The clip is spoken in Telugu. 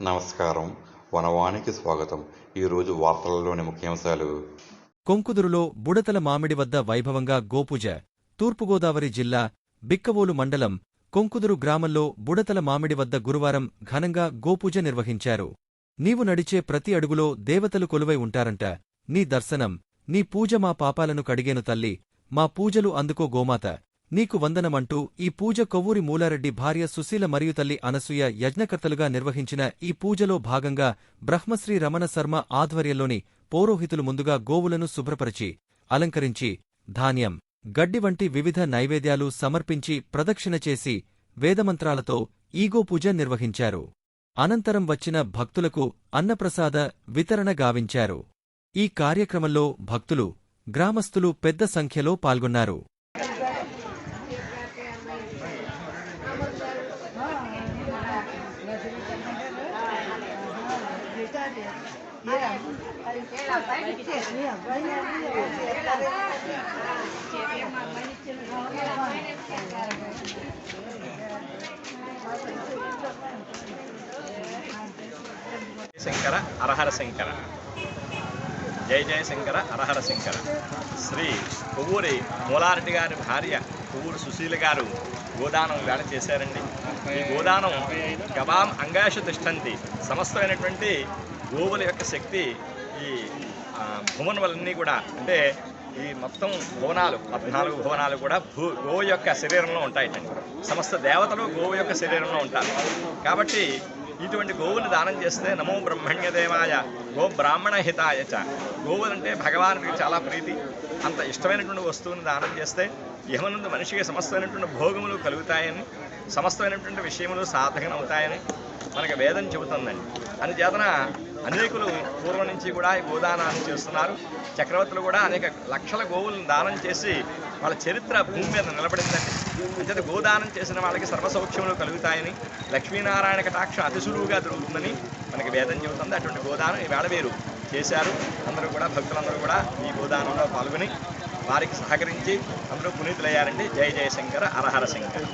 నమస్కారం. వనవానికి స్వాగతం. ఈరోజు వార్తలలోని ముఖ్యాంశాలు. కొంకుదురులో బుడతల మామిడి వద్ద వైభవంగా గోపూజ. తూర్పుగోదావరి జిల్లా బిక్కవోలు మండలం కొంకుదురు గ్రామంలో బుడతల మామిడి వద్ద గురువారం ఘనంగా గోపూజ నిర్వహించారు. నీవు నడిచే ప్రతి అడుగులో దేవతలు కొలువై ఉంటారంట. నీ దర్శనం, నీ పూజ మా పాపాలను కడిగేను తల్లి, మా పూజలు అందుకో గోమాత, నీకు వందనమంటూ ఈ పూజ కొవ్వూరి మూలారెడ్డి భార్య సుశీల మరియు తల్లి అనసూయ యజ్ఞకర్తలుగా నిర్వహించిన ఈ పూజలో భాగంగా బ్రహ్మశ్రీ రమణ శర్మ ఆధ్వర్యంలోని పౌరోహితులు ముందుగా గోవులను శుభ్రపరిచి, అలంకరించి, ధాన్యం, గడ్డి వంటి వివిధ నైవేద్యాలు సమర్పించి ప్రదక్షిణ చేసి వేదమంత్రాలతో ఈ గోపూజ నిర్వహించారు. అనంతరం వచ్చిన భక్తులకు అన్నప్రసాద వితరణ గావించారు. ఈ కార్యక్రమంలో భక్తులు, గ్రామస్తులు పెద్ద సంఖ్యలో పాల్గొన్నారు. శంకర అరహర శంకర, జయ జయ శంకర అరహర శంకర. శ్రీ కొవ్వూరి మూలారెడ్డి గారి భార్య కొవ్వూరు సుశీల గారు గోదానం వేళ చేశారండి. ఈ గోదానం గవాం అంగాషు తిష్టంతి, సమస్తమైనటువంటి గోవుల యొక్క శక్తి ఈ భువనములన్నీ కూడా, అంటే ఈ మొత్తం భువనాలు 14 భువనాలు కూడా గోవు యొక్క శరీరంలో ఉంటాయిటండి. సమస్త దేవతలు గోవు యొక్క శరీరంలో ఉంటారు. కాబట్టి ఇటువంటి గోవుని దానం చేస్తే నమో బ్రహ్మణ్యదేవాయ గో బ్రాహ్మణ హితాయ చ, గోవులంటే భగవానుడికి చాలా ప్రీతి. అంత ఇష్టమైనటువంటి వస్తువుని దానం చేస్తే యమనందు మనిషికి సమస్తమైనటువంటి భోగములు కలుగుతాయని, సమస్తమైనటువంటి విషయములు సాధకనవుతాయని మనకి వేదం చెబుతుందండి. అందుచేతన అనేకులు పూర్వం నుంచి కూడా ఈ గోదానాన్ని చేస్తున్నారు. చక్రవర్తులు కూడా అనేక లక్షల గోవులను దానం చేసి వాళ్ళ చరిత్ర భూమి మీద నిలబడిందండి. అంచేత గోదానం చేసిన వాళ్ళకి సర్వసౌఖ్యములు కలుగుతాయని, లక్ష్మీనారాయణ కటాక్షం అతి సులువుగా దొరుకుతుందని మనకి వేదం చెబుతుంది. అటువంటి గోదానం ఈవేళ వీరు చేశారు. అందరూ కూడా, భక్తులందరూ కూడా ఈ గోదానంలో పాల్గొని వారికి సహకరించి అందరూ పునీతులయ్యారండి. జయ జయ శంకర అరహర శంకర.